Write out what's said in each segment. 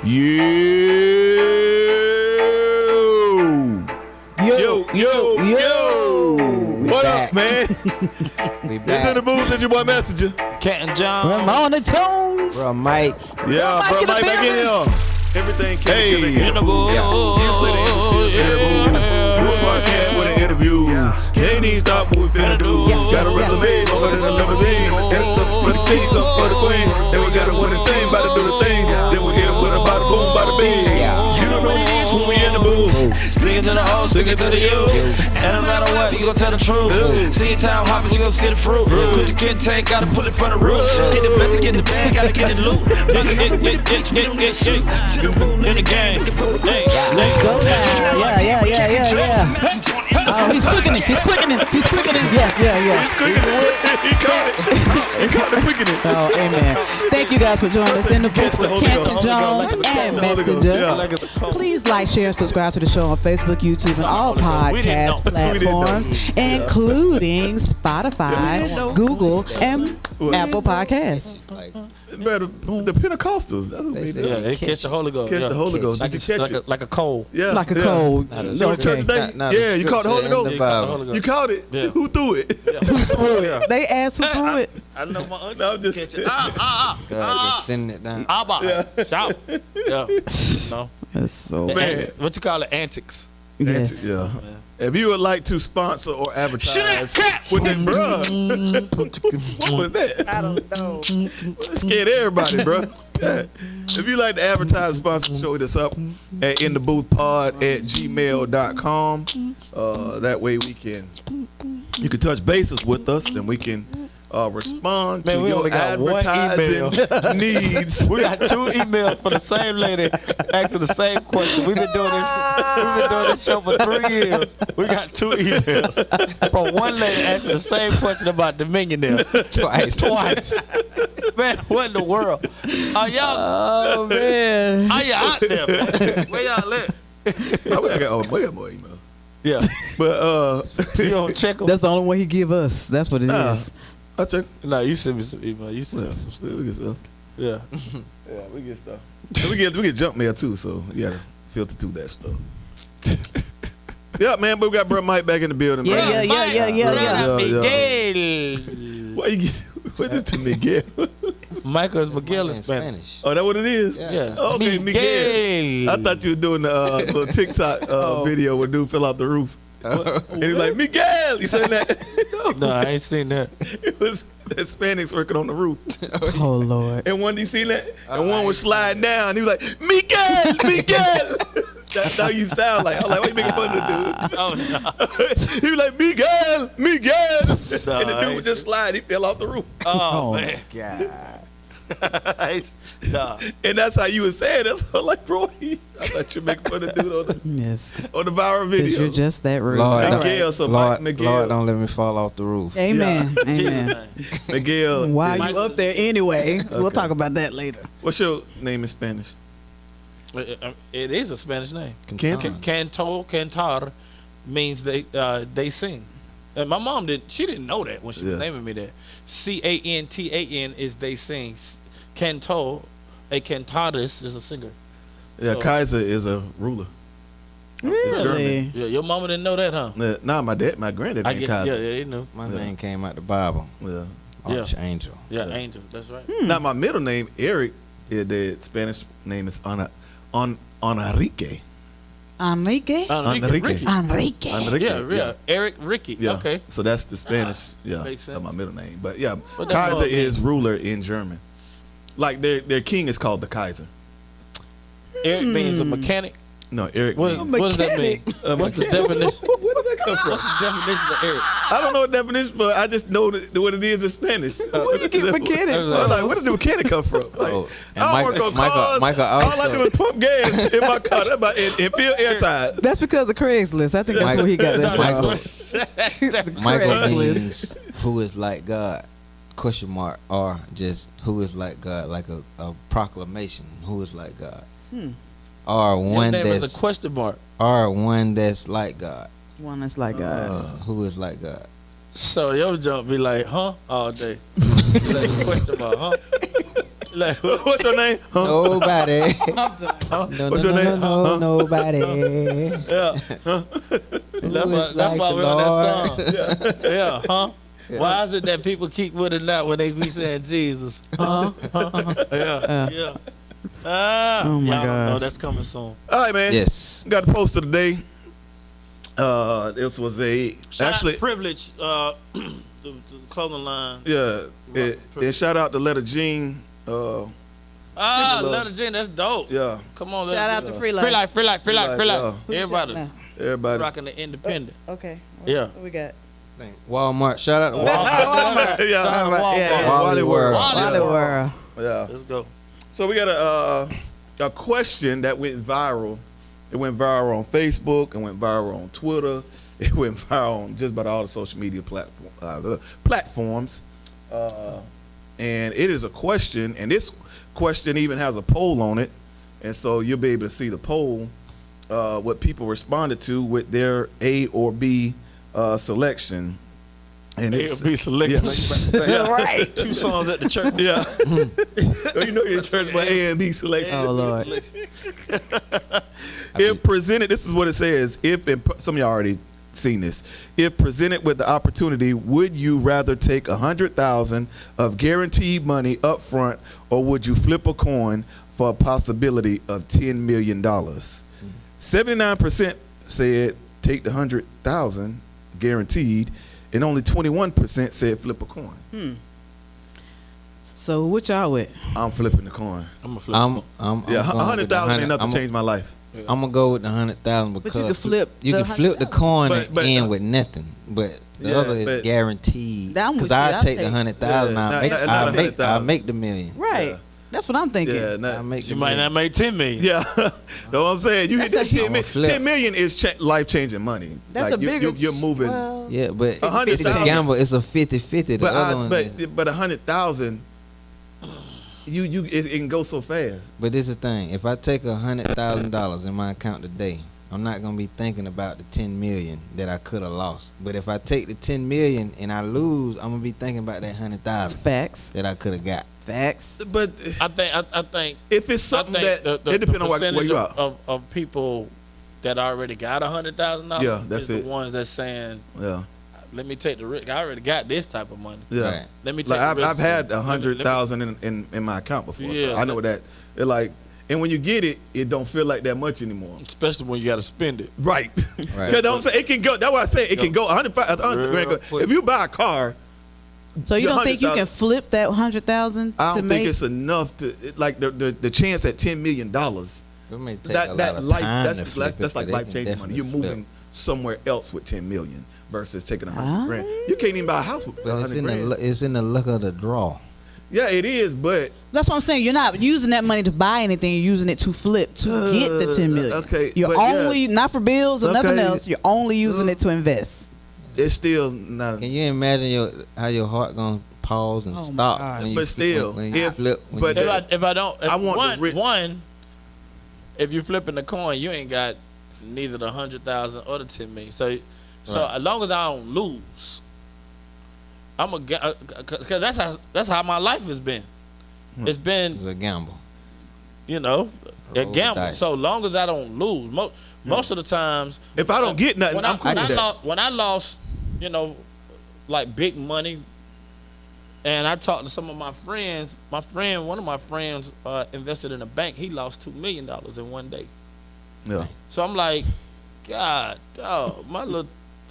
What up, man? We back. It's in the booth. It's your boy Messenja. Canton Jones. Ramona Jones. Bro, Mike. Yeah, bro, Mike back in here. Everything in the booth. Podcast with an interview. Can't even stop what we finna do. Got a resume over in the limousine. Got something for the king, something for the queen. Then we got a winning team, about to do the thing. Then we hit him with a bada boom, bada bing. You don't know this when we in the booth. Speaking to the old, speaking to the youth. And no matter what, you gon' tell the truth. See your time hoppers, you gon' see the fruit. Put your kid tank, gotta pull it from the roof. Get the blessing, get the bag, gotta get the loot. Get shit in the game. Let's go now. Yeah. Oh, he's quickening. Yeah. He caught it. He caught the quickening. Oh, amen. Thank you guys for joining us in the booth with Canton Jones and Messenja. Please like, share, and subscribe to the show on Facebook, YouTube, and all podcast platforms, including Spotify, Google, and Apple Podcasts. Man, the Pentecostals. That's what they do. Yeah, they catch the Holy Ghost. Catch the Holy Ghost. Did you catch it? Like a cold. Yeah. Like a cold. You went to church today? Yeah, you caught the Holy Ghost. You caught it? Yeah. Who threw it? Who threw it? They asked who threw it. I know my auntie. No, I'm just catch it. God, just sending it down. Abba. Shout. Yeah. No. That's so Man. What you call it? Antics. Yes. Yeah. If you would like to sponsor or advertise with that, bruh. What was that? I don't know. It scared everybody, bruh. If you like to advertise, sponsor, show this up at intheboothpod@gmail.com. That way you can touch bases with us and we can respond to your advertising needs. We got 2 emails for the same lady asking the same question. We've been doing this show for 3 years. We got 2 emails from one lady asking the same question about Dominion there. Twice. Man, what in the world? Are y'all? Oh, man. Are y'all out there, man? Where y'all at? We got more emails. Yeah. But you don't check them? That's the only one he give us. That's what it is. I'll check. No, you send me some email. You send me some stuff. We get stuff. Yeah. Yeah, we get stuff. And we get junk mail too, so you gotta filter through that stuff. Yeah, man, but we got Bro Mike back in the building. Yeah. Miguel. Why you get what is to Miguel? Michael is Miguel in Spanish. Oh, that what it is? Yeah. Okay, Miguel. I thought you were doing the little TikTok video where dude fell out the roof. And he's like, Miguel! You seen that? No, I ain't seen that. It was Hispanics working on the roof. Oh, Lord. And one, you seen that? And one was sliding down. He was like, Miguel! That's how you sound like. I was like, why you making fun of the dude? Oh, no. He was like, Miguel! And the dude was just sliding. He fell off the roof. Oh, man. God. Nah. And that's how you was saying that. So I'm like, bro, I thought you were making fun of the dude on the viral video. Because you're just that rude. Lord, Miguel, so Miguel. Lord, don't let me fall off the roof. Amen. Yeah. Amen. Miguel. Why are you up there anyway? We'll talk about that later. What's your name in Spanish? It is a Spanish name. Cantar means they sing. And my mom didn't know that when she was naming me that. Cantan is they sing. Canto, a cantaris is a singer. Yeah, so, Kaiser is a ruler. Really? Yeah, your mama didn't know that, huh? Nah, my granddad named Kaiser. Yeah, they knew. My name came out the Bible. Yeah. Archangel. Yeah, Angel. That's right. Now my middle name Eric. The Spanish name is Enrique. Enrique. Yeah. Eric Ricky. Yeah. Okay. So that's the Spanish. Makes sense. That's my middle name. But yeah, Kaiser is ruler in German. Like their king is called the Kaiser. Eric means a mechanic. No, Eric. What does that mean? What's the definition? Where did that come from? What's the definition of Eric? I don't know what definition, but I just know what it is in Spanish. Where you get mechanic from? I was like, where did the mechanic come from? Like, I don't work on cars. All I do is pump gas in my car and feel airtight. That's because of Craigslist. I think that's where he got that from. Michael means who is like God. ? Or just who is like God, like a proclamation. Who is like God? Or one name that's is a question mark. Or one that's like God. One that's like God. Who is like God? So your jump be like, huh, all day. Like a question mark, huh? What's your name? Huh? Nobody. No, What's your name? nobody. Yeah. That's why we're on that song. Yeah, huh? Yeah. Why is it that people keep with it now when they be saying Jesus? Yeah. Oh my gosh. No, that's coming soon. All right, man. Yes. Got the poster today. This was Shout out Privilege, the clothing line. Yeah. And shout out to Letter Jean. Letter Jean, that's dope. Yeah. Come on, Shout out to Free Life. Free Life. Everybody. Rocking the independent. Okay. Yeah. What we got? Walmart. Shout out to Walmart. Walmart. Yeah. Wally World. Wally World. Yeah. Let's go. So we got a question that went viral. It went viral on Facebook. It went viral on Twitter. It went viral on just about all the social media platforms. And it is a question, and this question even has a poll on it. And so you'll be able to see the poll, what people responded to with their A or B selection. And A or B selection. Yeah. Right. 2 songs at the church. Yeah. You know your church by A and B selection. Oh Lord. If presented, this is what it says. Some of y'all already seen this. If presented with the opportunity, would you rather take $100,000 of guaranteed money up front, or would you flip a coin for a possibility of $10 million? 79% said take the $100,000 guaranteed, and only 21% said flip a coin. So what y'all with? I'm flipping the coin. I'm gonna flip. $100,000 ain't nothing to change my life. I'm gonna go with the $100,000 because But you can flip the coin but, and end with nothing. But the other is guaranteed. Because I take the $100,000. I'll make the $1 million. Right. Yeah. That's what I'm thinking. Yeah, You might not make 10 million. Yeah, know what I'm saying? You hit that 10 million. flip. 10 million is life changing money. That's like a bigger. you're moving. Well, Yeah, but it's a 100,000. gamble. It's a 50-50. The other one is, but 100,000, it can go so fast. but this is the thing. If I take $100,000 in my account today, I'm not gonna be thinking about the 10 million that I could have lost. But if I take the 10 million and I lose, I'm gonna be thinking about that 100,000 facts. that I could have got. Facts. But I think if it's something that the it depends on where percentage you are. of people that already got $100,000. Yeah, that's is it. The ones that's saying, Yeah, let me take the risk. I already got this type of money. yeah. Right. Let me take Like the risk. I've had 100,000 in my account before. Yeah, so I know that. It like, and when you get it, it don't feel like that much anymore. Especially when you got to spend it. Right. Right. Because I'm saying it can go. That's why I say it can go 100 grand. If you buy a car, So you don't think you 100,000 can flip that 100,000 I to don't make? think it's enough to like the chance at $10 million. It may take a lot of life time to flip that's it, like but it life can changing money. definitely You're moving flip. somewhere else with 10 million versus taking 100 grand. You can't even buy a house with But 100 grand. it's in the luck of the draw. Yeah, it is, but That's what I'm saying. You're not using that money to buy anything. You're using it to flip to get the 10 million. okay, You're but only not for bills or nothing Okay. else. You're only using it to invest. it's still not. Can you imagine how your heart gonna pause and Oh my stop gosh. when you But still, when you if- flip? When but you, If I don't, I want the one. If you're flipping the coin, you ain't got neither the 100,000 or the 10 million. So Right. as long as I don't lose, I'm a because that's how my life has been. It's been it's a gamble. a Roll gamble. dice. So long as I don't lose, most of the times, If I don't get nothing, when I'm cool with that. when I lost, like big money, and I talked to some of my friends. One of my friends invested in a bank. He lost $2 million in one day. Yeah. So I'm like, God, dog,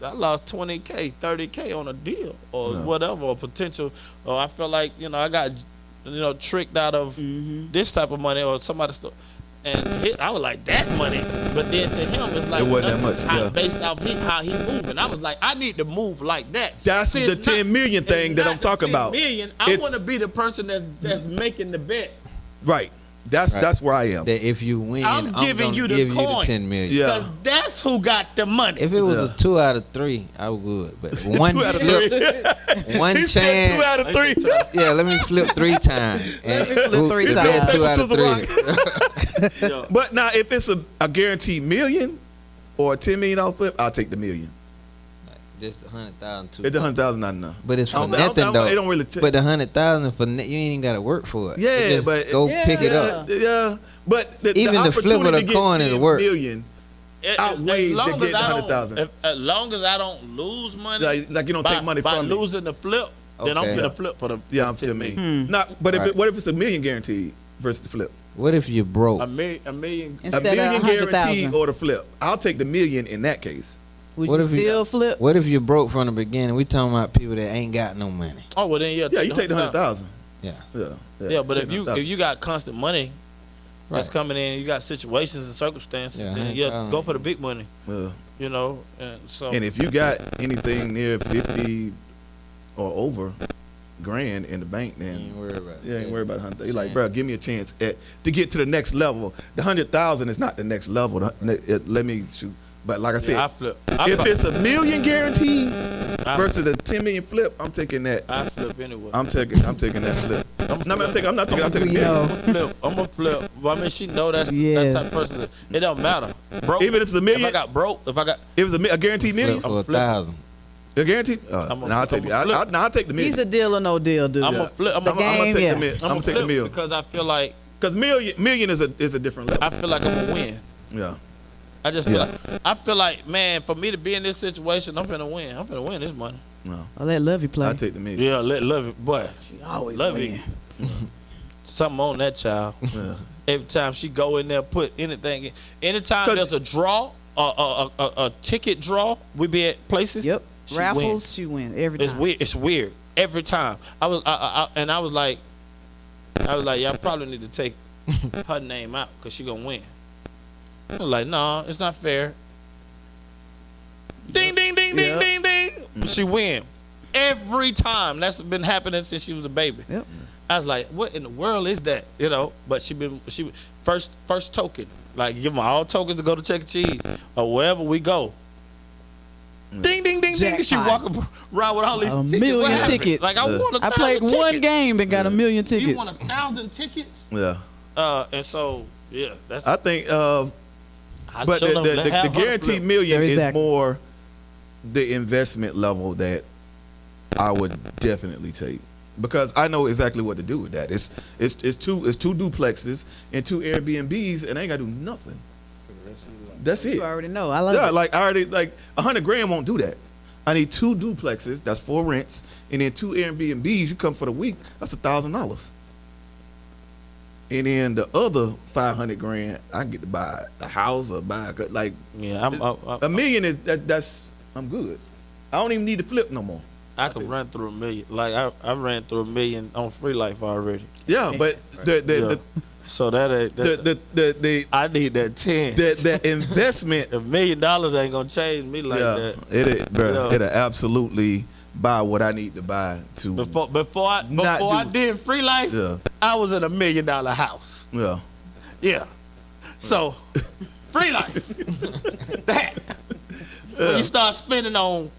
I lost 20K, 30K on a deal or whatever, or potential. Or I felt like, I got, tricked out of this type of money or somebody's stuff. And I was like, that money. But then to him, it's like, It wasn't that nothing. much, yeah. Based off how he moving. I was like, I need to move like that. That's Since the 10 million thing it's that not I'm talking the 10 about. million, I It's- want to be the person that's making the bet. Right. That's where I am. That if you win, I'm giving gonna you the give you coin. the 10 million. Yeah. Because that's who got the money. If it was Yeah. a 2 out of 3, I would. But one 2 out of flip, 3. one He said 2 chance. out of 3. Yeah, let me flip 3 times. And Let me flip 3 the times. best 2 out of Sizzle 3. Yeah. But now, if it's a guaranteed million or a $10 million flip, I'll take the million. just 100,000 too? It's the 100,000 not enough. But it's for I don't- nothing though. It don't really check. But the 100,000 for you ain't even gotta work for it. Yeah, You just but go pick it up. Yeah, but Even the flip of the coin is work. Million outweighs the get 100,000. As long as I don't lose money, Like you don't take money by from me. losing the flip, then I'm Okay. gonna flip for the Yeah, for I'm the still 10 me. million. Not, but Right. what if it's $1 million guaranteed versus the flip? What if you broke? A million. $1 Instead million of guaranteed 100,000. or the flip? I'll take the million in that case. Would What you if you- still flip? What if you broke from the beginning? We talking about people that ain't got no money. Oh well, then Yeah, you take the 100,000. Yeah. Yeah, but if Take you 100,000. got constant money that's Right. coming in, you got situations and circumstances, Yeah, then yeah, go for the big money. Yeah. You know, and so And if you got anything near 50 or over grand in the bank, You then ain't worried about it. you ain't worried about 100. You're like, bro, give me a chance to get to the next level. The 100,000 is not the next level. Let me shoot. But like I said, I flip. if it's $1 million guaranteed I- versus a 10 million flip, I'm taking that. I flip anyway. I'm taking that flip. I'm not taking You $1 know. million. I'm gonna flip. Well, I mean, she know that's that Yes. type of person. It don't matter. Broke. Even if it's $1 million, If I got broke, if I got if it's a guaranteed million, Flip for flip. 1,000. a guaranteed. I'll take I'm a flip. I'll take the He's million. a deal or no deal, dude. I'm gonna flip. I'm The gonna game, take yeah. the million. I'm gonna take the flip million because I feel like because million is a different level. I feel like I'm gonna win. Yeah. I just feel Yeah. like I feel like, man, for me to be in this situation, I'm finna win. I'm finna win this money. No. I'll let Lovey play. I'll take the million. Yeah, love it, boy. She always Love win. it. Something on that child. Yeah. Every time she go in there, put anything in. Anytime 'Cause- there's a draw, a ticket draw, we be at places. Yep. She Raffles, wins. she win every time. It's weird. It's weird every time. I was like, y'all probably need to take her name out because she gonna win. I was like, no, it's not fair. Ding, ding, ding, ding, Yep. ding, ding. She win every time. That's been happening since she was a baby. Yep. I was like, what in the world is that? You know, but she first token. Like, give them all tokens to go to Chuck E. Cheese or wherever we go. Ding, ding, ding, ding. She Jackpot. walk around with all these A tickets. million What happened? tickets. Like, I won 1,000 I played one tickets. game and got a million tickets. You won 1,000 tickets? Yeah. And so, yeah, that's. I think I but showed them the to have her guaranteed flip. million Yeah, is exactly. more the investment level that I would definitely take because I know exactly what to do with that. It's two duplexes and 2 Airbnbs and I ain't gotta do nothing. That's it. You already know. I love Yeah, it. like I already like $100,000 won't do that. I need 2 duplexes. That's 4 rents, and then 2 Airbnbs. You come for the week. That's $1,000. And then the other $500,000, I can get to buy a house or buy like Yeah, $1 million is that's I'm good. I don't even need to flip no more. I could run through $1 million. Like, I ran through $1 million on Free Life already. Yeah, but So that ain't. the I need that 10. the investment. $1 million ain't gonna change me like Yeah, that. it bro. Yeah. It'll absolutely buy what I need to buy to. Before I Not do- did Free Life, Yeah. I was in $1 million house. Yeah. Yeah. So, Free Life. That. When you start spending on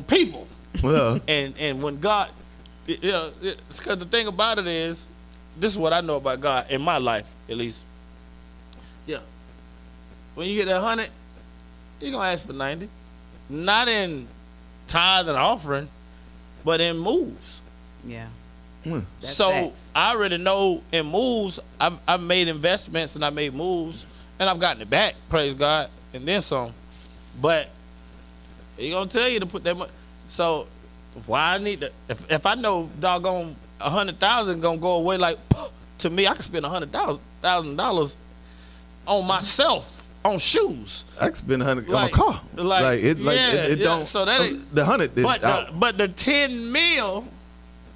people, Well. and when God, it's because the thing about it is, this is what I know about God in my life, at least. Yeah. When you get that 100, you're gonna ask for 90, not in tithe and offering, but in moves. Yeah. Mm. That's So facts. I already know in moves, I've made investments and I made moves, and I've gotten it back, praise God, and then some. But he gonna tell you to put that money. So why I need to? If I know doggone 100,000 gonna go away, like to me, I can spend $100,000 on myself on shoes. I can spend 100 on a Like- car. like, it yeah, don't. so that ain't- the 100 is But out. but the 10 mil,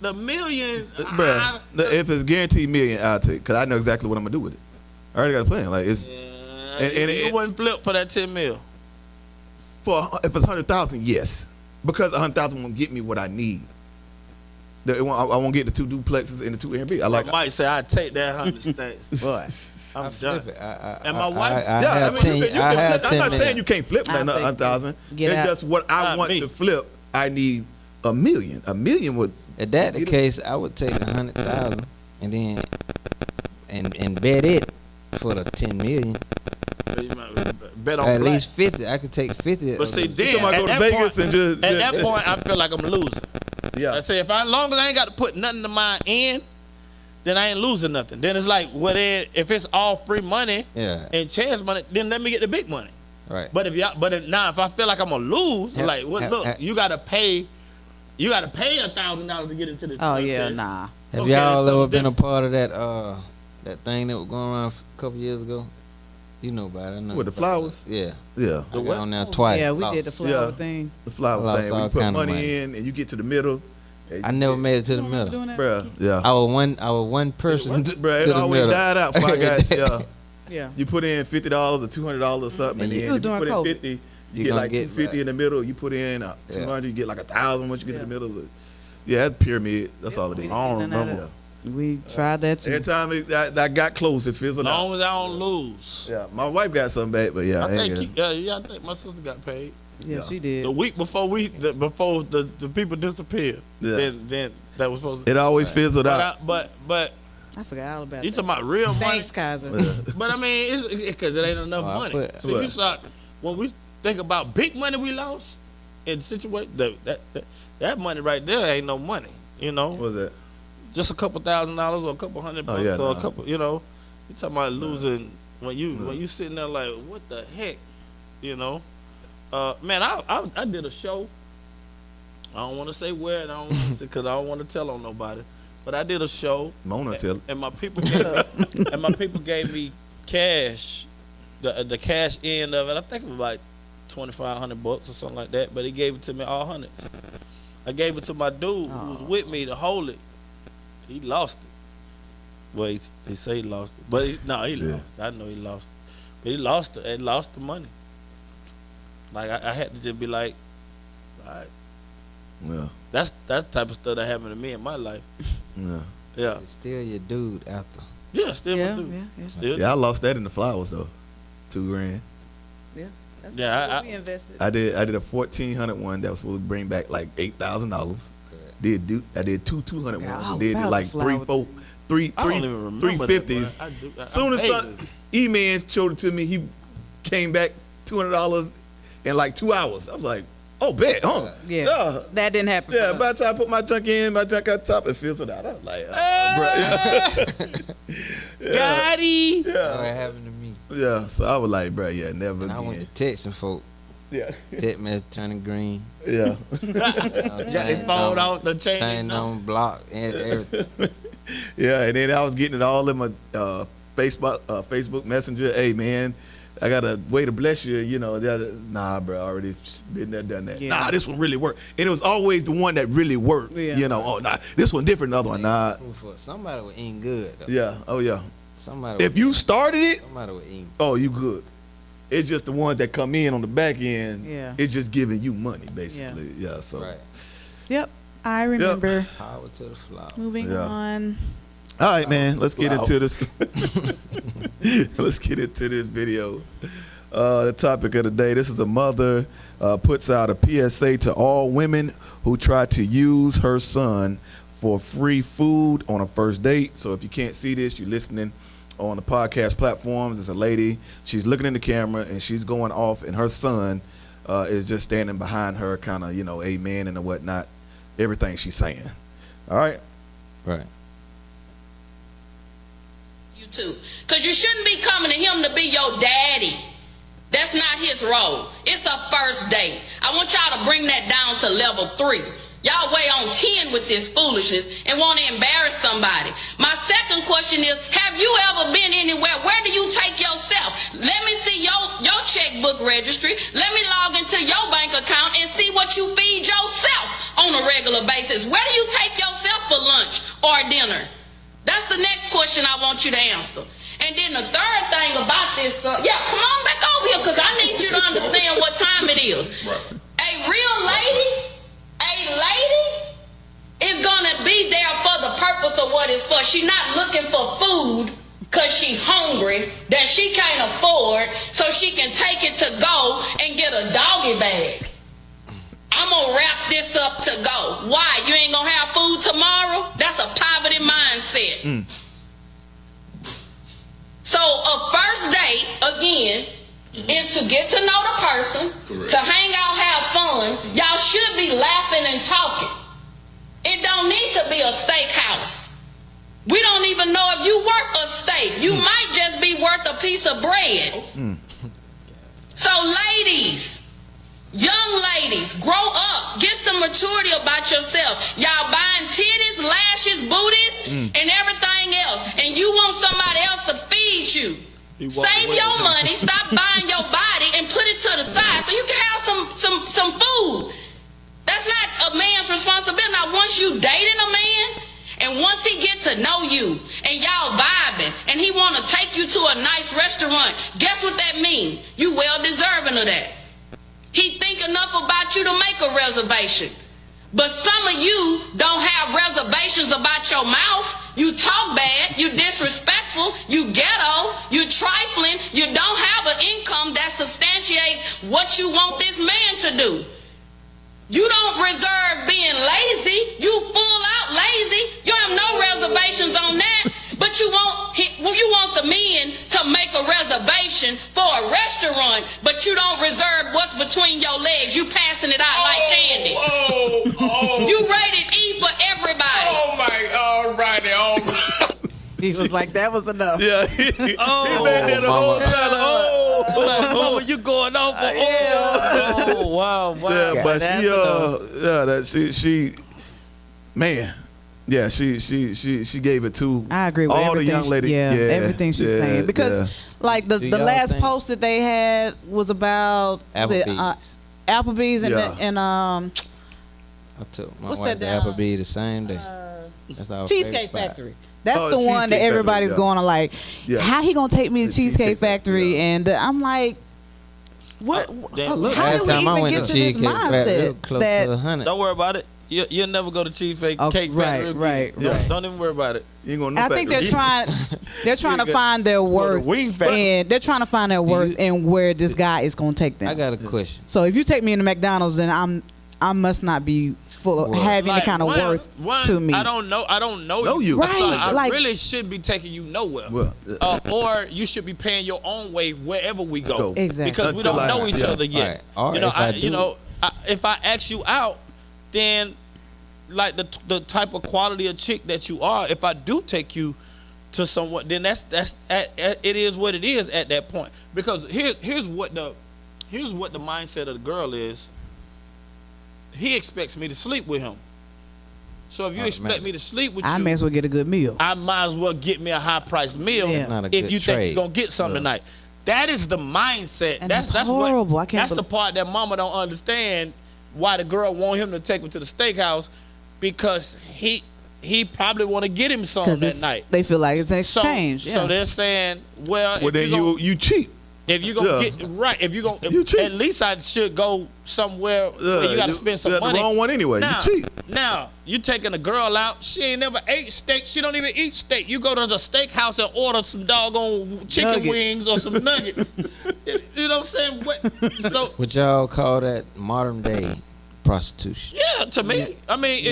the million, Bruh, if it's guaranteed million, I'll take. Cause I know exactly what I'm gonna do with it. I already got a plan. Like it's and you it- wouldn't flip for that 10 mil. if it's 100,000, yes, because 100,000 won't get me what I need. I won't get the 2 duplexes and the 2 Airbnb. I like. I might say I'd take that 100 stacks. Boy. I'm done. Flip it. And my wife- I Yeah, have I mean, 10. you can I have flip. 10 I'm not saying million. you can't flip I'll that take 100,000. Get It's out. just what I Not want me. to flip. I need $1 million. $1 million would. If that the case, I would take 100,000 and then and bet it for the 10 million. bet on At black. least 50. I could take 50. But see, of then talking about at go to that Vegas point, and just- at that point, I feel like I'm losing. Yeah. I say as long as I ain't got to put nothing to mine in, then I ain't losing nothing. Then it's like, well, then if it's all free money Yeah. and chance money, then let me get the big money. Right. But if I feel like I'm gonna lose, like, look, you gotta pay $1,000 to get into this. Oh contest. yeah, nah. Have Okay, y'all so ever been then- a part of that that thing that was going around a couple years ago? You know about it. I know With the about flowers? it. Yeah. Yeah. I got on there twice. Yeah, we did the flower Yeah. thing. The flower Lost thing. all We put kind of money money. in and you get to the middle. I never made it to the middle. Doing that? Bruh, yeah. I was one person to Bruh, it the always middle. died out before I got, yeah. Yeah. You put in $50 or $200 or something, and And you- then was if you doing put in COVID. 50, you You get gonna like get 250 back. in the middle. You put in 200, you get like 1,000 once you get to the middle. But yeah, that's pyramid. That's all it is. I don't remember. We tried that too. Every time I got close, it fizzled As out. long as I don't lose. Yeah, my wife got something back, but yeah, I think my sister got paid. Yeah, she did. The week before before the people disappeared. Yeah. Then that was supposed to. it always fizzled out. But I forgot all about you that. talking about real money? Thanks, Kaiser. But I mean, it's because it ain't enough Oh, I money. put- See, we start when we think about big money we lost in situation that money right there ain't no money. You know, What was that? just a couple $1,000s or a couple $100 yeah, or a nah. couple. You know, you talking about losing when you sitting there like, what the heck, you know? Man, I did a show. I don't want to say where, and I don't want to because I don't want to tell on nobody. But I did a show, Mona tell it. and my people gave me cash, the cash end of it. I think it was like $2,500 or something like that. But he gave it to me all hundreds. I gave it to my dude who was with me to hold it. He lost it. Well, he said he lost it, but he lost. I know he lost it, but he lost it. And lost the money. Like I had to just be like, all right. Yeah, That's the type of stuff that happened to me in my life. yeah. Yeah, It's still your dude after. yeah, still Yeah, my dude. yeah. Still, Yeah, I lost that in the flowers though. $2,000. That's Yeah, what we invested. I did a 1,400 one that was supposed to bring back like $8,000. I did two 200 Forgot ones. all I did about like the flower. I don't even remember that, 350s. but I do. Soon as E-Man showed it to me, he came back $200 in like 2 hours. I was like, oh, bet, huh? Yeah. That didn't happen. Yeah, for by us. the time I put my junk in, my junk at the top, it fizzled out. I was like, Got he. What happened to me? yeah. So I was like, bro, yeah, never And I went again. to texting folk. Yeah, Text message turning green. yeah. They fold out the chain. Chain on block and everything. Yeah, and then I was getting it all in my Facebook Messenger. Hey, man, I got a way to bless you. You know, nah, bro, I already been there, done that. Yeah. Nah, this one really worked. And it was always the one that really worked. Yeah. You know, oh, nah, this one different, another one. Nah, Somebody was eating good. Though. yeah, oh, yeah. Somebody If you started it, somebody was eating. oh, you good. It's just the ones that come in on the back end. Yeah. It's just giving you money, basically. Yeah, so. Right. Yep. I remember. Power to the flower. Moving Yeah. on. All right, man. Let's get into this. Let's get into this video. The topic of the day. This is a mother puts out a PSA to all women who try to use her son for free food on a first date. So if you can't see this, you're listening on the podcast platforms. It's a lady. She's looking in the camera and she's going off, and her son is just standing behind her, kind of, amen and whatnot. Everything she's saying. All right. Right. You too. Because you shouldn't be coming to him to be your daddy. That's not his role. It's a first date. I want y'all to bring that down to level 3. Y'all way on 10 with this foolishness and want to embarrass somebody. My second question is, have you ever been anywhere? Where do you take yourself? Let me see your checkbook registry. Let me log into your bank account and see what you feed yourself on a regular basis. Where do you take yourself for lunch or dinner? That's the next question I want you to answer. And then the third thing about this, come on back over here because I need you to understand what time it is. A real lady is gonna be there for the purpose of what it's for. She's not looking for food because she's hungry that she can't afford so she can take it to go and get a doggy bag. I'm gonna wrap this up to go. Why? You ain't gonna have food tomorrow? That's a poverty mindset. So a first date, again, is to get to know the person, to hang out, have fun. Y'all should be laughing and talking. It don't need to be a steakhouse. We don't even know if you worth a steak. You might just be worth a piece of bread. So ladies, young ladies, grow up. Get some maturity about yourself. Y'all buying titties, lashes, booties, and everything else. And you want somebody else to feed you. Save your money, stop buying your body, and put it to the side so you can have some food. That's not a man's responsibility. Now, once you dating a man, and once he get to know you, and y'all vibing, and he want to take you to a nice restaurant, guess what that means? You well deserving of that. He think enough about you to make a reservation. But some of you don't have reservations about your mouth. You talk bad, you disrespectful, you ghetto, you trifling, you don't have an income that substantiates what you want this man to do. You don't reserve being lazy. You full out lazy. You have no reservations on that. But you want the men to make a reservation for a restaurant, but you don't reserve what's between your legs. You passing it out like candy. You rated E for everybody. Oh my, all right. He was like, that was enough. Yeah. He been there the whole time. Mama, you going off for wow. Yeah, but she, man. Yeah, she gave it to I agree with all everything. the young ladies. Yeah, everything she's saying. Because like the last post that they had was about Applebee's and I took my what's wife that to Applebee's the same day. That's our Cheesecake favorite spot. Factory. That's the one that everybody's going to like. Yeah. How he gonna take me to Cheesecake Factory? And I'm like, what? Look, how last did we time I even went get to to this Cheesecake Factory, it was mindset close that to 100. Don't worry about it. You'll never go to Cheesecake Factory. right. Don't even worry about it. You ain't going I think they're trying to find their worth, and they're trying to find their worth in where this guy is going to take them. I got a question. So if you take me into McDonald's, then I must not be full of have any kind of worth to me. I don't know you. Right, So I like- really shouldn't be taking you nowhere. Well, Or you should be paying your own way wherever we go. Exactly. Because we Until don't know each yeah. other yet. Right. Or If I ask you out, then like the type of quality of chick that you are, if I do take you to someone, then that's it is what it is at that point. Because here's what the mindset of the girl is. He expects me to sleep with him. So if you expect me to sleep with you, I may as well get a good meal. I might as well get me a high priced meal Yeah. if you think you're gonna get something tonight. That is the mindset. And that's horrible. That's the part that mama don't understand why the girl want him to take him to the steakhouse, because he probably want to get him something that night. They feel like it's an exchange. So they're saying, well then you cheat. If you gonna get right, if you gonna, at least I should go somewhere where you gotta spend some money. The wrong one anyway. Now, you cheat. Now you taking a girl out. She ain't never ate steak. She don't even eat steak. You go to the steakhouse and order some doggone chicken wings or some nuggets. You know what I'm saying? So Would y'all call that modern day prostitution? yeah, to me, I mean,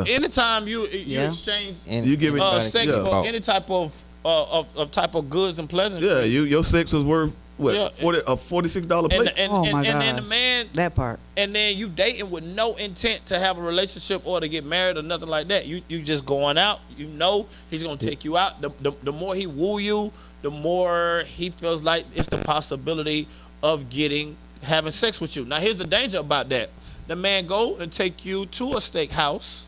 anytime you exchange And You give it sex for any type of goods and pleasantries. Yeah, your sex was worth what? Yeah. $46 plate. Oh my and then gosh. the man, that part. and then you dating with no intent to have a relationship or to get married or nothing like that. You just going out. You know he's gonna take you out. The more he woo you, the more he feels like it's the possibility of having sex with you. Now here's the danger about that. The man go and take you to a steakhouse,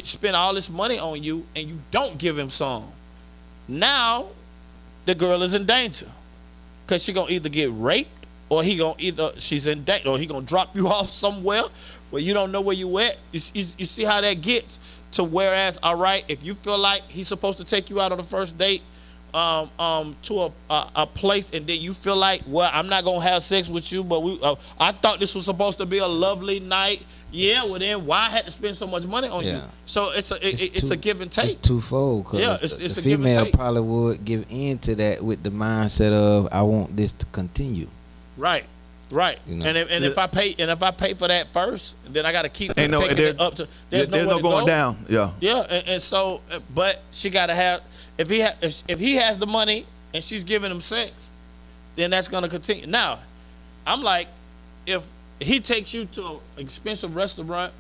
spend all this money on you, and you don't give him some. Now the girl is in danger. Cause she gonna either get raped, or she's in danger, or he gonna drop you off somewhere where you don't know where you at. You see how that gets to whereas, all right, if you feel like he's supposed to take you out on the first date, to a place, and then you feel like, well, I'm not gonna have sex with you, but I thought this was supposed to be a lovely night. Yeah, well then why I had to spend so much money on you? So it's a give and take. It's twofold. Cause it's the a give and female take. probably would give in to that with the mindset of I want this to continue. Right. You know? And if I pay for that first, then I got to keep taking it up to. There's no going down. Yeah. Yeah, and so, but she got to have if he has the money and she's giving him sex, then that's gonna continue. Now, I'm like, if he takes you to an expensive restaurant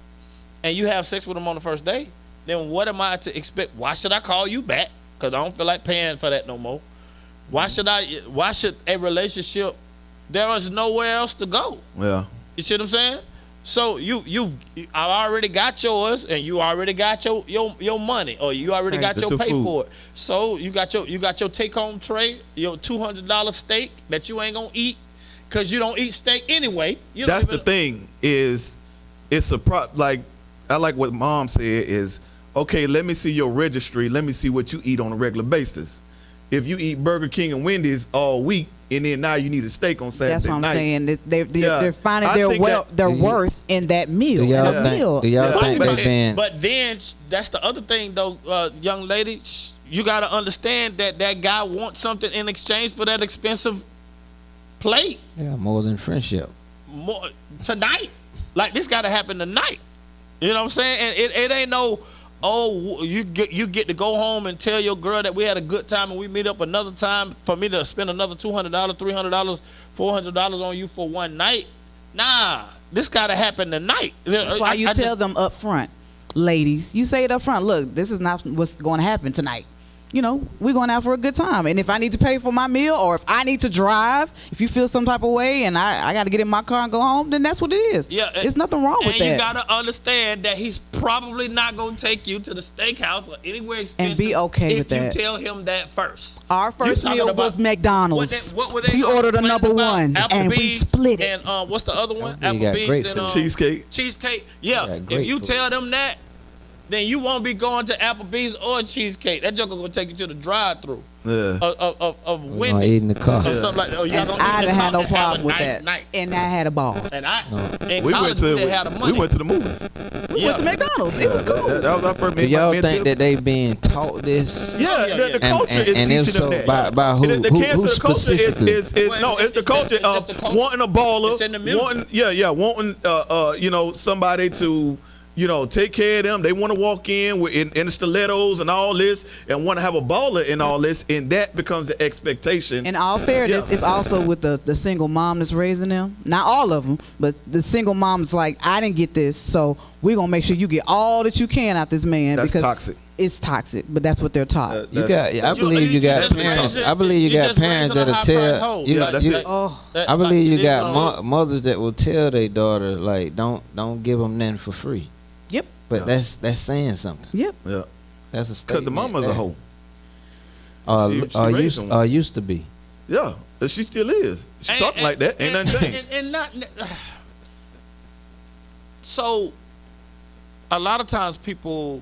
and you have sex with him on the first day, then what am I to expect? Why should I call you back? Because I don't feel like paying for that no more. Why should a relationship, there is nowhere else to go? Yeah. You see what I'm saying? So I already got yours, and you already got your money, or you already got your pay for it. So you got your take home tray, your $200 steak that you ain't gonna eat, cause you don't eat steak anyway. That's the thing is, it's like I like what Mom said is, okay, let me see your registry. Let me see what you eat on a regular basis. If you eat Burger King and Wendy's all week, and then now you need a steak on Saturday night. That's what I'm saying. They're finding their worth in that meal. Do y'all think they been? But then that's the other thing, though, young lady. You got to understand that guy wants something in exchange for that expensive plate. Yeah, more than friendship. More tonight. Like, this got to happen tonight. You know what I'm saying? And it ain't no, you get to go home and tell your girl that we had a good time and we meet up another time for me to spend another $200, $300, $400 on you for one night. Nah, this got to happen tonight. That's why you tell them up front, ladies. You say it up front. Look, this is not what's going to happen tonight. You know, we're going out for a good time. And if I need to pay for my meal, or if I need to drive, if you feel some type of way and I got to get in my car and go home, then that's what it is. Yeah, there's nothing wrong with that. And you got to understand that he's probably not going to take you to the steakhouse or anywhere expensive. And be okay with that. If you tell him that first. Our first meal was McDonald's. We ordered a number one and we split it. And what's the other one? Applebee's and cheesecake. Cheesecake. Yeah. If you tell them that, then you won't be going to Applebee's or Cheesecake. That joker gonna take you to the drive-through of Wendy's. Eat in the car. Or something like that. And I didn't have no problem with that. Night. And I had a ball. And we went to the movies. We went to McDonald's. It was cool. That was our first meal. Do y'all think that they being taught this? Yeah, the culture is teaching if so, them that. by who? Who specifically? It's the culture of wanting a baller, wanting somebody to take care of them. They want to walk in in stilettos and all this, and want to have a baller and all this, and that becomes the expectation. In all fairness, it's also with the single mom that's raising them. Not all of them, but the single mom is like, I didn't get this, so we're gonna make sure you get all that you can out this man. That's because toxic. It's toxic, but that's what they're taught. I believe you got parents. I believe you got parents that'll tell. I believe you got mothers that will tell their daughter, like, don't give them nothing for free. Yep. But that's saying something. Yep. Yeah. That's a statement. Because the mama's a hoe. Used to be. Yeah. She still is. She talking like that. Ain't nothing changed. And not. So, a lot of times people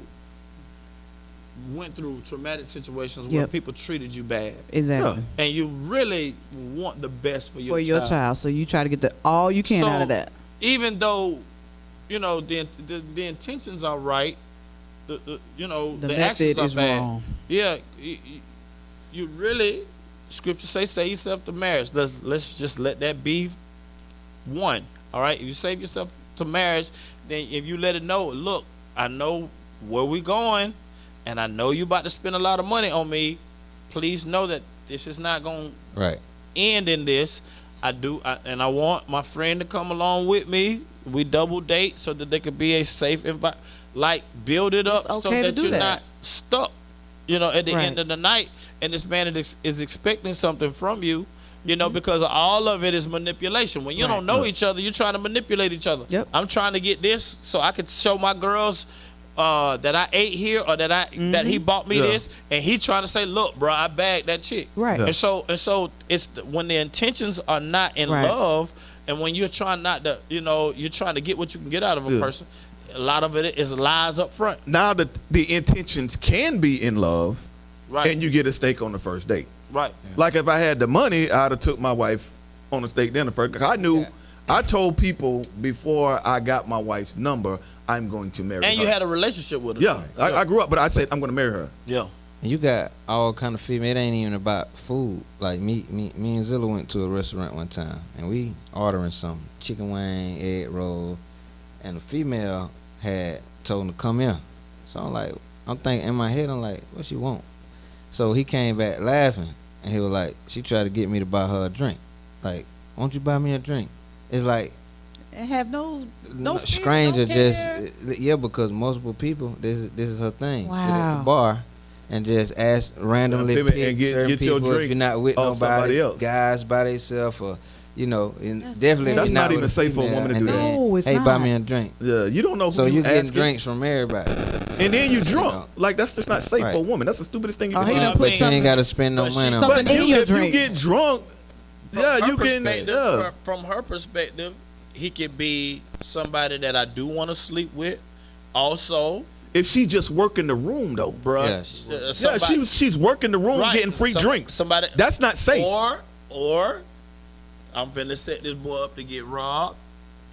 went through traumatic situations where people treated you bad. Exactly. Yeah. And you really want the best for your child. So you try to get all you can out of that. Even though the intentions are right, the actions are bad. Wrong. Yeah, you really, scripture say yourself to marriage. Let's just let that be one. All right, if you save yourself to marriage, then if you let it know, look, I know where we going, and I know you about to spend a lot of money on me. Please know that this is not going to end in this. And I want my friend to come along with me. We double date so that there could be a safe environment. Like, build it up so that you're not stuck, at the end of the night. And this man is expecting something from you, because all of it is manipulation. When you don't know each other, you're trying to manipulate each other. Yep. I'm trying to get this so I could show my girls that I ate here, or that he bought me this, and he trying to say, look, bro, I bagged that chick. Right. And so it's when the intentions are not in love, and when you're trying not to, you're trying to get what you can get out of a person, a lot of it is lies up front. Now that the intentions can be in love, and you get a steak on the first date. Right. Like, if I had the money, I'd have took my wife on a steak dinner first. I knew, I told people before I got my wife's number, I'm going to marry her. And you had a relationship with her. Yeah, I grew up, but I said I'm going to marry her. Yeah. You got all kind of female. It ain't even about food. Like me and Zilla went to a restaurant one time, and we ordering some chicken wing, egg roll, and the female had told him to come here. So I'm thinking in my head, I'm like, what she want? So he came back laughing, And he was like, she tried to get me to buy her a drink. Like, won't you buy me a drink? It's like, and have no stranger fear, just because multiple people. This is her thing. Wow. Sit at the bar and just ask randomly and pick certain get your people drink if you're not with off somebody nobody else. guys by themselves or and definitely That's if not with even safe for a female, woman to and do that. then, No, it's hey, buy not. me a drink. Yeah, you don't know who So you getting asking. drinks from everybody, And then you drunk. know. Like, that's just not safe Right. for a woman. That's the stupidest thing you Oh, can he do. done put but you ain't got to spend no But money on something it. in your if drink. you get drunk, yeah, you can. From her perspective, he could be somebody that I do want to sleep with. Also, If she just working the room though, bruh, Yeah, she's working the room right, getting free drinks. Somebody That's not safe. Or I'm finna set this boy up to get robbed.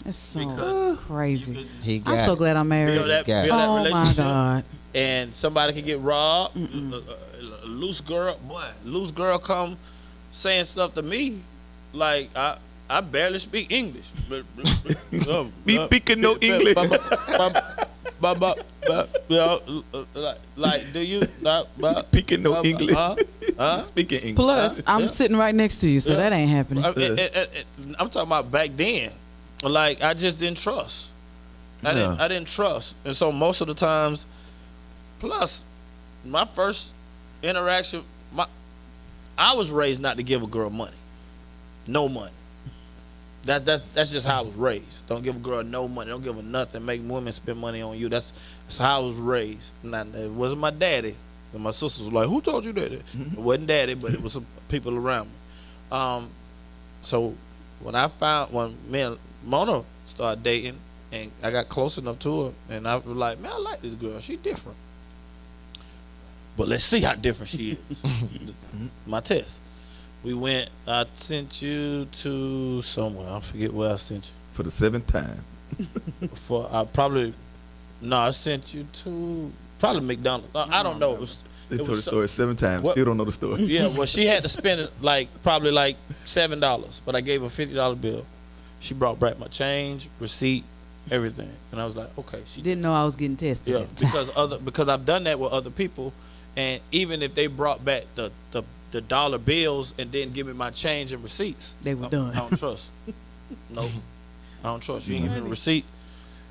That's so Because crazy. He got I'm so it. glad I'm married. Build that got it. Oh my relationship, God. and somebody can get robbed. A loose girl come saying stuff to me like I barely speak English. Be speaking no English. Like, do you Speaking no English. Speaking English. Plus, I'm sitting right next to you, so that ain't happening. I'm talking about back then. Like, I just didn't trust. I didn't trust, and so most of the times. Plus, my first interaction, I was raised not to give a girl money, no money. That's just how I was raised. Don't give a girl no money. Don't give her nothing. Make women spend money on you. That's how I was raised. Now, it wasn't my daddy. And my sisters was like, "Who told you that?" It wasn't daddy, but it was some people around me. So when me and Mona started dating, and I got close enough to her, and I was like, "Man, I like this girl. She different." But let's see how different she is. My test. We went. I sent you to somewhere. I forget where I sent you. For the 7th time. I sent you to probably McDonald's. I don't know. They told the story 7 times. What? Still don't know the story. Yeah, well, she had to spend probably $7, but I gave her a $50 bill. She brought back my change, receipt, everything, and I was like, okay. She Didn't know I was getting tested. Yeah, at the time. because I've done that with other people, and even if they brought back the dollar bills and didn't give me my change and receipts, They were done. I don't trust. No, I don't trust. You ain't give me the receipt.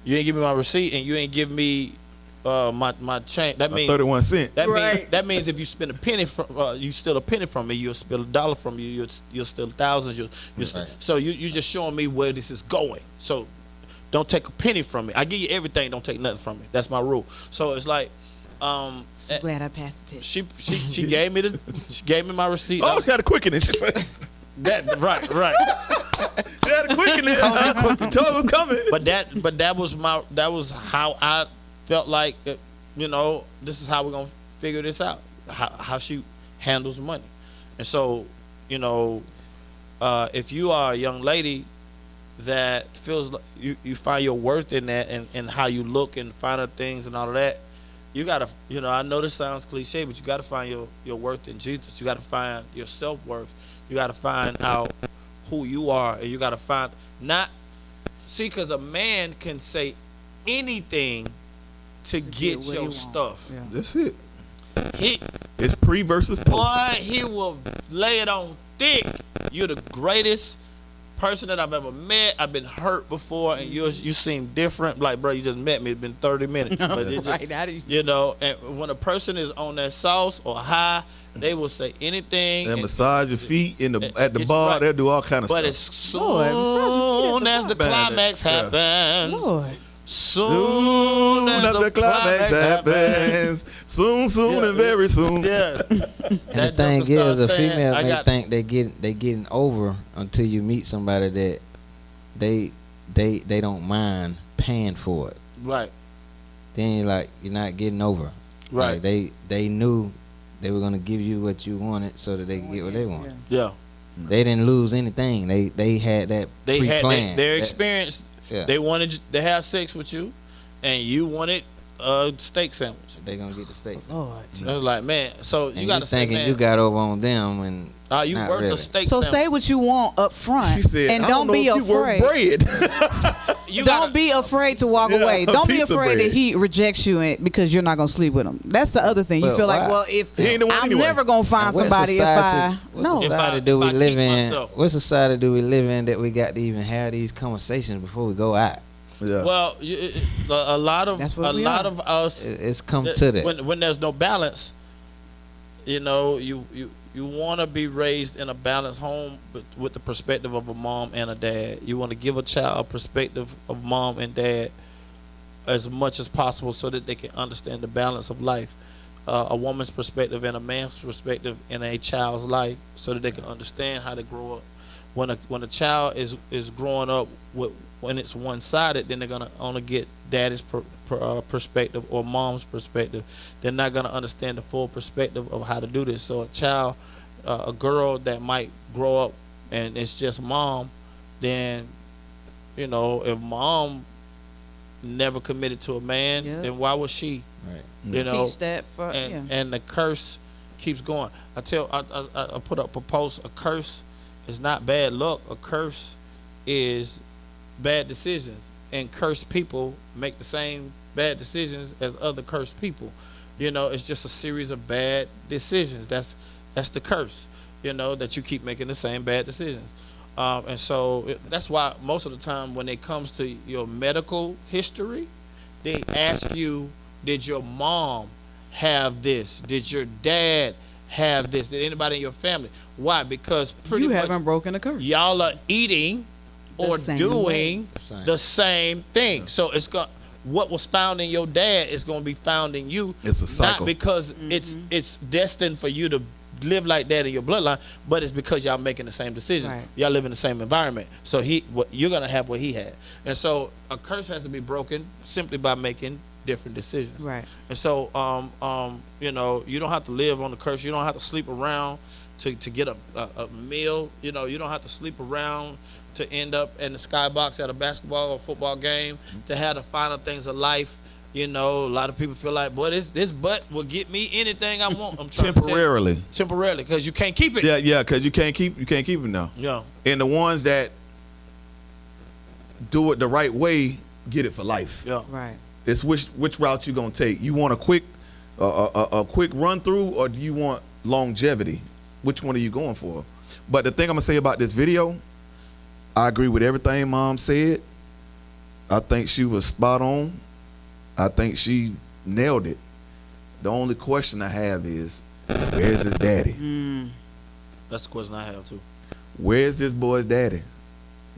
You ain't give me my receipt, and you ain't give me my change. That means 31 cents. that means if you spend a penny from you steal a penny from me, you'll steal $1 from you. You'll steal thousands. So you just showing me where this is going. So don't take a penny from me. I give you everything. Don't take nothing from me. That's my rule. So it's like. So glad I passed the test. She gave me my receipt. Oh, she had a quickening. She said. That right. She had a quickening. Told it was coming. But that was how I felt like this is how we're gonna figure this out. How she handles money, and so if you are a young lady that feels like you find your worth in that and how you look and finer things and all of that. You gotta, I know this sounds cliche, but you gotta find your worth in Jesus. You gotta find your self-worth. You gotta find out who you are, and you gotta find because a man can say anything to get your stuff. Yeah. That's it. It's pre versus post. Boy, he will lay it on thick. You're the greatest person that I've ever met. I've been hurt before, and you seem different. Like, bro, you just met me. It's been 30 minutes. But it just, Right, how do you- and when a person is on that sauce or high, they will say anything. They massage your feet at the It's bar. right. They'll do all kind of But stuff. as soon Lord, as the climax happens, Lord. soon as the climax happens, soon and very soon. yeah. And the thing is, a female may think they getting over until you meet somebody that they don't mind paying for it. Right. Then you're not getting over. Right. Like they knew they were gonna give you what you wanted so that they could get what they want. Yeah. They didn't lose anything. They had that They pre-planned. had their experience. Yeah. They wanted to have sex with you, and you wanted a steak sandwich. They gonna get the steaks. Lord. I was like, man. So And you got to say, thinking man. you got over on them, and You Not worth really. a steak So sandwich. say what you want up front, She said, and I don't know be if you work afraid. bread. Don't be afraid to walk away. a Don't be piece of afraid that bread. he rejects you because you're not gonna sleep with him. That's the other thing. You But feel like, why? well, if He ain't the one I'm anyway. never gonna find What somebody if I what no. society If do we I live keep in? myself. What society do we live in that we got to even have these conversations before we go out? Yeah. Well, a lot of That's what we are. us. It's come to that. When there's no balance, you know, you want to be raised in a balanced home with the perspective of a mom and a dad. You want to give a child a perspective of mom and dad as much as possible so that they can understand the balance of life. A woman's perspective and a man's perspective in a child's life so that they can understand how to grow up. When a child is growing up when it's one-sided, then they're going to only get daddy's perspective or mom's perspective. They're not going to understand the full perspective of how to do this. So a child, a girl that might grow up and it's just mom, then, you know, if mom never committed to a man, then why was she? Right. You know, Teach that for and the curse keeps going. I put up a post. A curse is not bad luck. A curse is bad decisions, and cursed people make the same bad decisions as other cursed people. You know, it's just a series of bad decisions. That's the curse. You know, that you keep making the same bad decisions. And so that's why most of the time when it comes to your medical history, they ask you, did your mom have this? Did your dad have this? Did anybody in your family? Why? Because pretty you much haven't broken a curse. y'all are eating or same doing way. the same thing. So it's got what was found in your dad is going to be found in you. It's a cycle. Not because it's destined for you to live like that in your bloodline, but it's because y'all making the same decision. Right. Y'all live in the same environment. So you're going to have what he had. And so a curse has to be broken simply by making different decisions. Right. And so you know, you don't have to live on the curse. You don't have to sleep around to get a meal. You know, you don't have to sleep around to end up in the skybox at a basketball or football game, to have the finer things of life. You know, a lot of people feel like, boy, this butt will get me anything I want. I'm trying Temporarily. Temporarily, because you can't keep it. Yeah, because you can't keep it now. Yeah. And the ones that do it the right way get it for life. Yeah. Right. It's which route you gonna take. You want a quick run through, or do you want longevity? Which one are you going for? But the thing I'm gonna say about this video, I agree with everything Mom said. I think she was spot on. I think she nailed it. The only question I have is, where's his daddy? That's the question I have too. Where's this boy's daddy?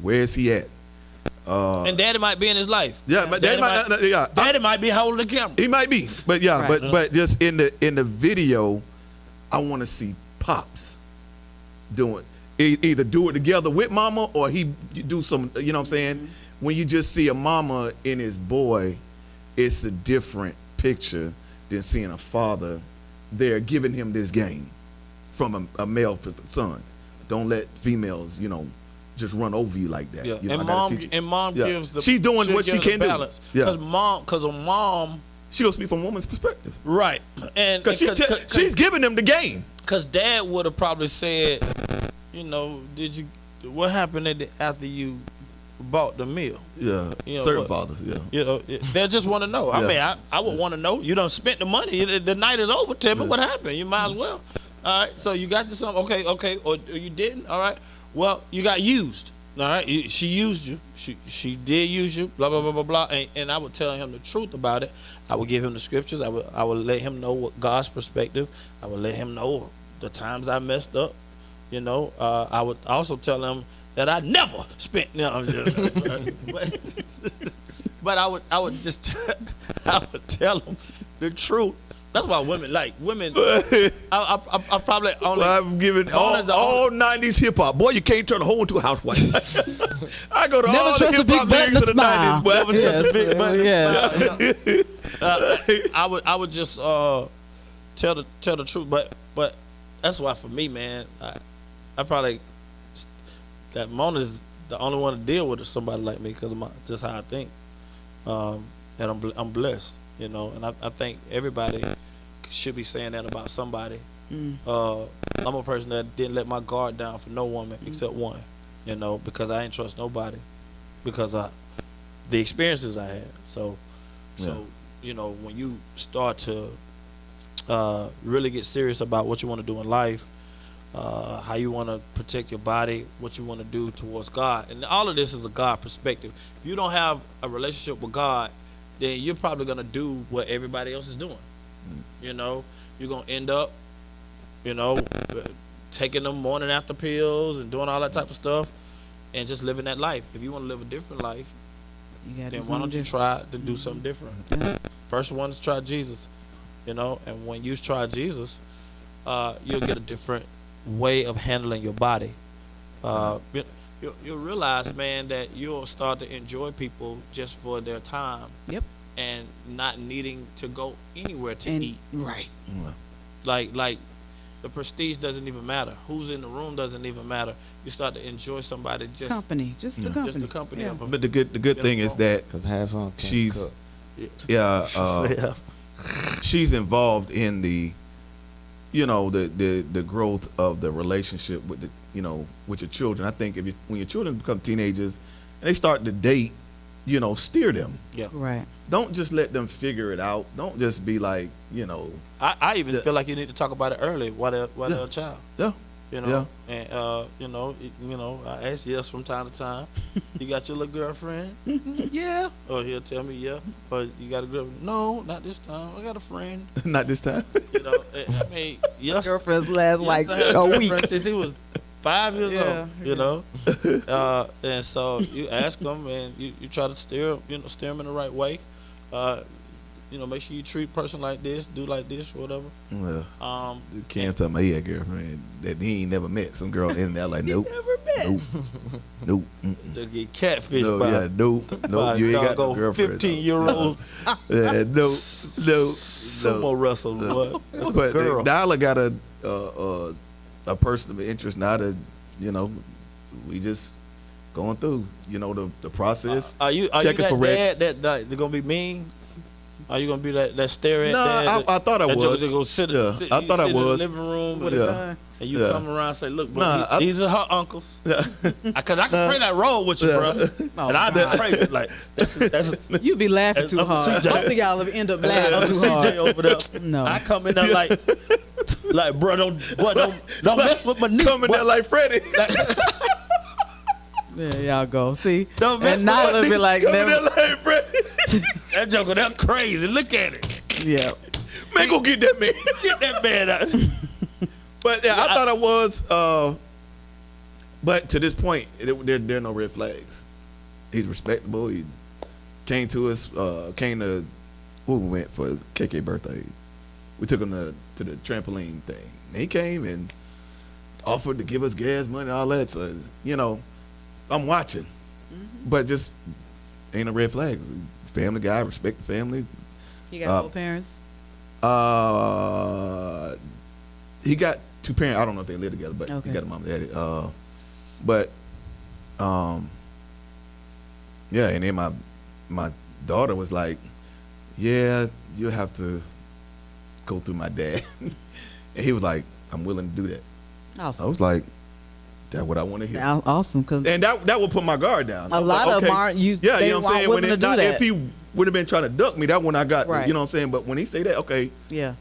Where is he at? And daddy might be in his life. Yeah, but daddy might, Daddy might be holding the camera. he might be, but yeah, Right. but just in the video, I want to see Pops doing either do it together with Mama, or he do some. You know what I'm saying? When you just see a mama in his boy, it's a different picture than seeing a father there giving him this game from a male son. Don't let females, you know, just run over you like that. Yeah. You know, I And gotta mom teach you. and mom Yeah. gives the She's doing what she gives the can do. balance. Yeah. Because a mom, She gonna speak from a woman's perspective. right? And Because she's giving them the game. because dad would have probably said, you know, what happened after you bought the meal? Yeah, You know, certain but- fathers. Yeah, You know, they just want to know. I Yeah. mean, I would want to know. You done spent the money. The night is over. Tell me what happened. You might as well. All right. So you got you something. Okay. Or you didn't. All right. Well, you got used. All right. She used you. She did use you. Blah blah blah blah blah. And I would tell him the truth about it. I would give him the scriptures. I would let him know what God's perspective. I would let him know the times I messed up. You know. I would also tell him that I never spent. No, I'm just, but I would just I would tell them the truth. That's why women like women. I probably only. well, I'm giving all 90s hip hop. Boy, you can't turn a hoe into a housewife. I go to Never all the trust a hip big hop butt and lyrics a of the 90s. smile. Boy. Never touch a big butt. Yes. I would just tell the truth. But that's why for me, man, I probably that Mona's the only one to deal with somebody like me because of just how I think, and I'm blessed, you know. And I think everybody should be saying that about somebody I'm a person that didn't let my guard down for no woman except one, you know, because I ain't trust nobody because the experiences I had. So you know, when you start to really get serious about what you want to do in life, how you want to protect your body, what you want to do towards God, and all of this is a God perspective. If you don't have a relationship with God, then you're probably gonna do what everybody else is doing. You know, you're gonna end up, you know, taking them morning after pills and doing all that type of stuff, and just living that life. If you want to live a different life, then why don't you try to do something different? First one is try Jesus, you know, and when you try Jesus, you'll get a different way of handling your body. You'll realize, man, that you'll start to enjoy people just for their time. Yep. And not needing to go anywhere to eat. Right. Like the prestige doesn't even matter. Who's in the room doesn't even matter. You start to enjoy somebody just company, just the company, just the company of them. But the good thing is that she's she's involved in the, you know, the growth of the relationship with the, you know, with your children. I think when your children become teenagers and they start to date, you know, steer them. Yeah. Right. Don't just let them figure it out. Don't just be like, you know. I even feel like you need to talk about it early while they're a child. Yeah. You know. Yeah. And you know, I ask yes from time to time. You got your little girlfriend? Yeah. Or he'll tell me yeah. Or you got a girlfriend? No, not this time. I got a friend. Not this time. You know. I mean, yes. Girlfriends last like a week since he was 5 years old, you know, and so you ask them and you try to steer them in the right way. You know, make sure you treat a person like this, do like this, whatever. Well, Cam told me he had a girlfriend that he ain't never met. Some girl in there like, nope, nope. To get catfished nope. You ain't got no girlfriend. 15-year-old. Yeah, no. Sumo wrestler, boy. But Darla got a person of interest now that, you know, we just going through, you know, the process. Are you that dad that they're gonna be mean? Are you gonna be that stare at dad? No, I thought I was. Go sit I thought I was. In the living room with a gun, and you come around and say, "Look, bro, these are her uncles." Because I can play that role with you, bro. And I did pray like that's you be laughing too hard. Both of y'all have end up laughing too hard. CJ over there. No, I come in there like, bro, don't mess with my knee. Come in there like Freddie. There y'all go. See, and Nyla be like, that joker, that crazy. Look at it. Yeah, man, go get that man. Get that man out. But yeah, I thought I was. But to this point, there are no red flags. He's respectable. He came to us. Came to who we went for KK birthday. We took him to the trampoline thing. And he came and offered to give us gas money, all that. So, you know, I'm watching, but just ain't a red flag. Family guy, respect the family. He got both parents? He got two parents. I don't know if they live together, but he got a mom and daddy. Yeah, and then my daughter was like, yeah, you have to go through my dad. And he was like, I'm willing to do that. Awesome. I was like, that's what I want to hear. Awesome. And that would put my guard down. A lot of them aren't. You know what I'm saying? Willing to do that. If he would have been trying to duck me, that one I got. Right. You know what I'm saying? But when he say that, okay. Yeah.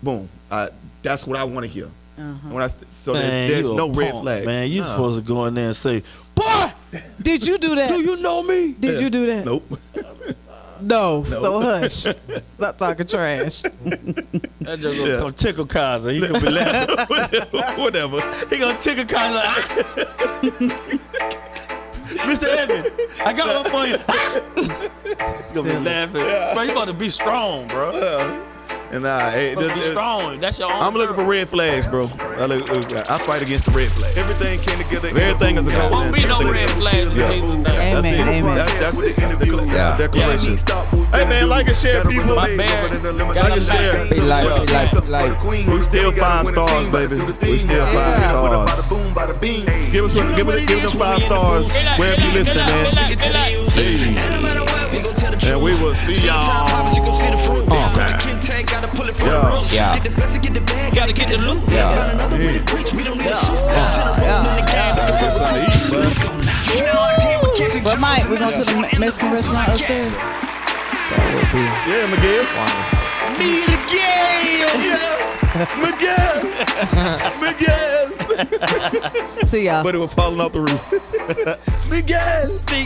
Boom. That's what I want to hear. When there's no red flag. Man, you supposed to go in there and say, boy, did you do that? Do you know me? Did you do that? Nope. No. So hush. Stop talking trash. That just gonna come tickle Kaiser. He gonna be laughing. Whatever. He gonna tickle Kaiser like, Mr. Evan, I got one for you. He's gonna be laughing. Bro, you about to be strong, bro. And be strong. That's your own. I'm looking for red flags, bro. I fight against the red flags. Everything came together. Everything is a goal. Won't be no red flags. Amen. That's it. Declaration. Hey man, like and share, people. My man. Like and share. We still 5 stars, baby. We still 5 stars. Give us them 5 stars wherever you listening, man. And we will see y'all. Yeah. Gotta get the loot. Yeah. Another way to preach. We don't need a suit. But Mike, we're going to the Mexican restaurant upstairs. Yeah, Miguel. Me again. Miguel. See y'all. But it was falling off the roof. Miguel.